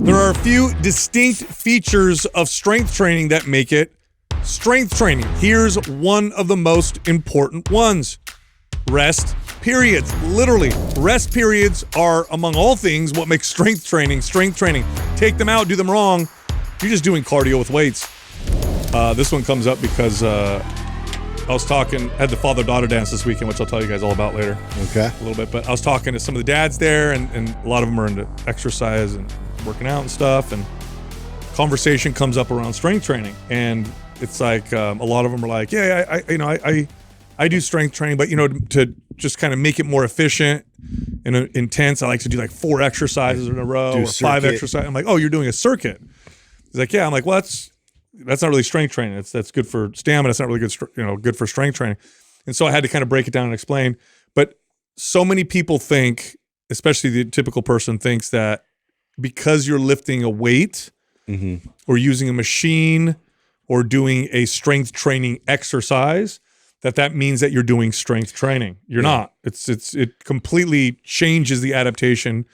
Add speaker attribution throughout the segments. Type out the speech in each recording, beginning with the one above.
Speaker 1: There are a few distinct features of strength training that make it strength training. Here's one of the most important ones. Rest periods. Literally, rest periods are, among all things, what makes strength training strength training. Take them out, do them wrong, you're just doing cardio with weights. This one comes up because I was had the father-daughter dance this weekend, which I'll tell you guys all about later.
Speaker 2: Okay.
Speaker 1: A little bit, but I was talking to some of the dads there, and a lot of them are into exercise and working out and stuff, and conversation comes up around strength training, and it's like a lot of them are like, yeah, I do strength training, but to just kind of make it more efficient and intense, I like to do like 4 exercises in a row or 5 exercises. I'm like, oh, you're doing a circuit? He's like, yeah. I'm like, well, that's not really strength training. That's good for stamina. It's not really good for strength training. And so I had to kind of break it down and explain. But so many people think, especially the typical person thinks that because you're lifting a weight or using a machine or doing a strength training exercise, that means that you're doing strength training. You're not. It completely changes the adaptation.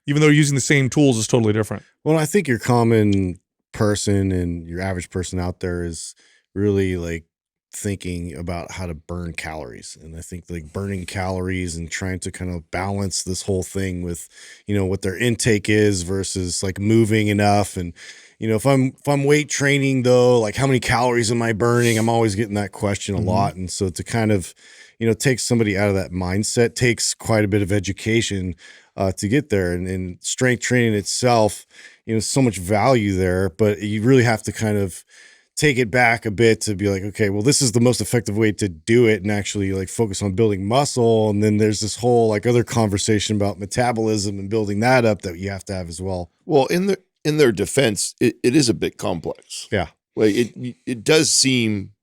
Speaker 1: Even though you're using the same tools, it's totally different.
Speaker 2: Well, I think your common person and your average person out there is really like thinking about how to burn calories. And I think like burning calories and trying to kind of balance this whole thing with, what their intake is versus like moving enough. And, if I'm weight training though, like how many calories am I burning? I'm always getting that question a lot. And so to kind of, take somebody out of that mindset takes quite a bit of education to get there. And strength training itself, so much value there, but you really have to kind of take it back a bit to be like, okay, well, this is the most effective way to do it and actually like focus on building muscle. And then there's this whole like other conversation about metabolism and building that up that you have to have as well.
Speaker 3: Well, in their defense, it is a bit complex.
Speaker 2: Yeah.
Speaker 3: Like it does seem,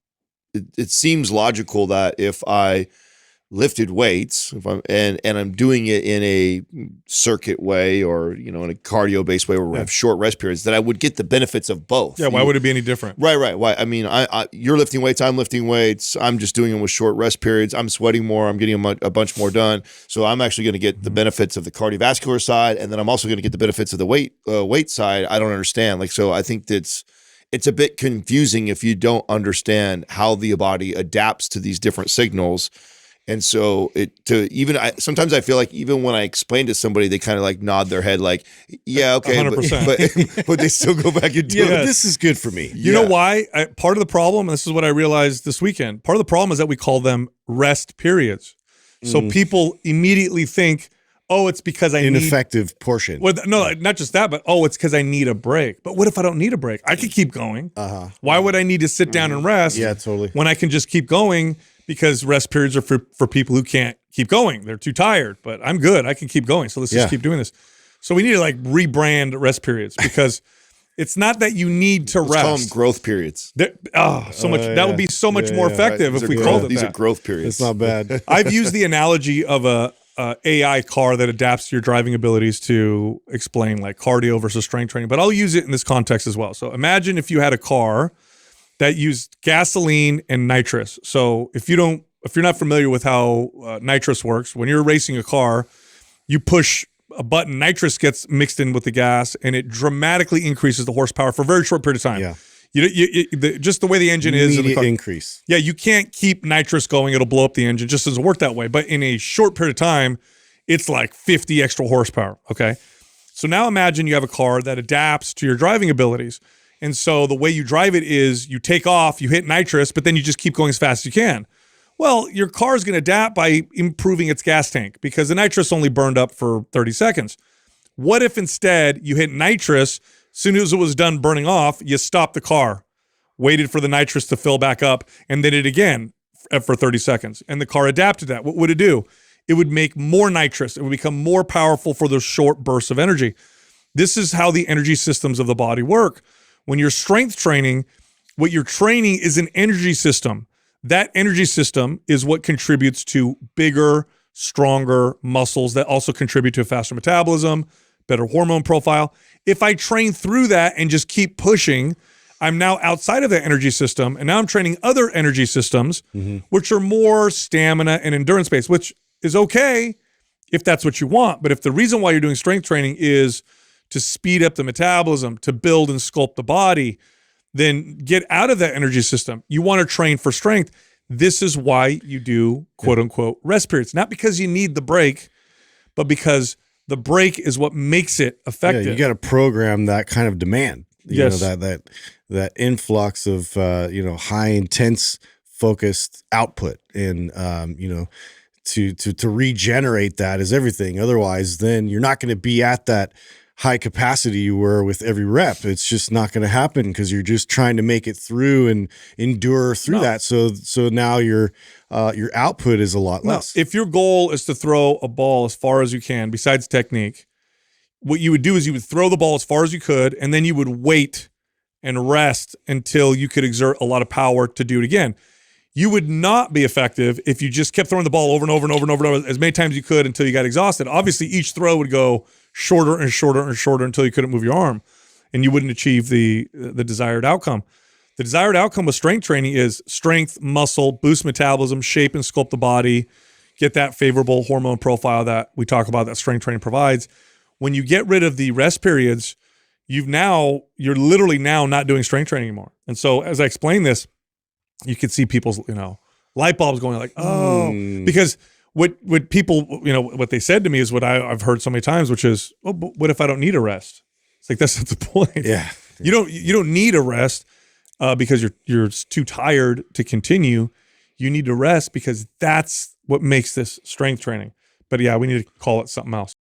Speaker 3: it seems logical that if I lifted weights, if I'm doing it in a circuit way or in a cardio based way where we have short rest periods, that I would get the benefits of both.
Speaker 1: Yeah, why would it be any different?
Speaker 3: Right. Why? I mean, you're lifting weights, I'm lifting weights. I'm just doing them with short rest periods. I'm sweating more. I'm getting a bunch more done. So I'm actually going to get the benefits of the cardiovascular side, and then I'm also going to get the benefits of the weight side. I don't understand. So I think it's a bit confusing if you don't understand how the body adapts to these different signals. And so sometimes I feel like even when I explain to somebody, they kind of like nod their head like, yeah, okay,
Speaker 1: 100%.
Speaker 3: but they still go back and do it.
Speaker 2: This is good for me.
Speaker 1: You know why? Part of the problem, and this is what I realized this weekend, part of the problem is that we call them rest periods. So people immediately think, oh, it's because I need
Speaker 2: ineffective portion.
Speaker 1: Well, no, not just that, but it's because I need a break. But what if I don't need a break? I could keep going. Why would I need to sit down and rest?
Speaker 2: Yeah, totally.
Speaker 1: When I can just keep going, because rest periods are for people who can't keep going. They're too tired, but I'm good. I can keep going. So let's just keep doing this. So we need to like rebrand rest periods because it's not that you need to rest.
Speaker 3: Call them growth periods.
Speaker 1: That would be so much more effective if we called it
Speaker 3: these
Speaker 1: that.
Speaker 3: are growth periods.
Speaker 2: It's not bad.
Speaker 1: I've used the analogy of a AI car that adapts to your driving abilities to explain like cardio versus strength training, but I'll use it in this context as well. So imagine if you had a car that used gasoline and nitrous. So if you're not familiar with how nitrous works, when you're racing a car, you push a button, nitrous gets mixed in with the gas, and it dramatically increases the horsepower for a very short period of time.
Speaker 2: Yeah.
Speaker 1: Just the way the engine is.
Speaker 2: Immediate increase.
Speaker 1: Yeah, you can't keep nitrous going. It'll blow up the engine. It just doesn't work that way. But in a short period of time, it's like 50 extra horsepower, okay? So now imagine you have a car that adapts to your driving abilities. And so the way you drive it is you take off, you hit nitrous, but then you just keep going as fast as you can. Well, your car is going to adapt by improving its gas tank because the nitrous only burned up for 30 seconds. What if instead you hit nitrous, as soon as it was done burning off, you stopped the car, waited for the nitrous to fill back up, and then it again for 30 seconds. And the car adapted that. What would it do? It would make more nitrous. It would become more powerful for those short bursts of energy. This is how the energy systems of the body work. When you're strength training, what you're training is an energy system. That energy system is what contributes to bigger, stronger muscles that also contribute to a faster metabolism, better hormone profile. If I train through that and just keep pushing, I'm now outside of that energy system, and now I'm training other energy systems, which are more stamina and endurance based, which is okay if that's what you want. But if the reason why you're doing strength training is to speed up the metabolism, to build and sculpt the body, then get out of that energy system. You want to train for strength. This is why you do quote unquote rest periods, not because you need the break, but because the break is what makes it effective.
Speaker 2: Yeah, you got to program that kind of demand. You
Speaker 1: Yes.
Speaker 2: know, that influx of high intense focused output, and to regenerate that is everything. Otherwise, then you're not going to be at that high capacity you were with every rep. It's just not going to happen because you're just trying to make it through and endure through that. So now your output is a lot less.
Speaker 1: If your goal is to throw a ball as far as you can, besides technique, what you would do is you would throw the ball as far as you could, and then you would wait and rest until you could exert a lot of power to do it again. You would not be effective if you just kept throwing the ball over and over and over and over, and over as many times as you could until you got exhausted. Obviously, each throw would go shorter and shorter and shorter until you couldn't move your arm, and you wouldn't achieve the desired outcome. The desired outcome with strength training is strength, muscle, boost metabolism, shape and sculpt the body, get that favorable hormone profile that we talk about that strength training provides. When you get rid of the rest periods, you're literally now not doing strength training anymore. And so as I explain this, you could see people's, light bulbs going like, because what people, what they said to me is what I've heard so many times, which is, oh, but what if I don't need a rest? It's like, that's not the point.
Speaker 2: Yeah.
Speaker 1: You don't need a rest because you're too tired to continue. You need to rest because that's what makes this strength training. But yeah, we need to call it something else.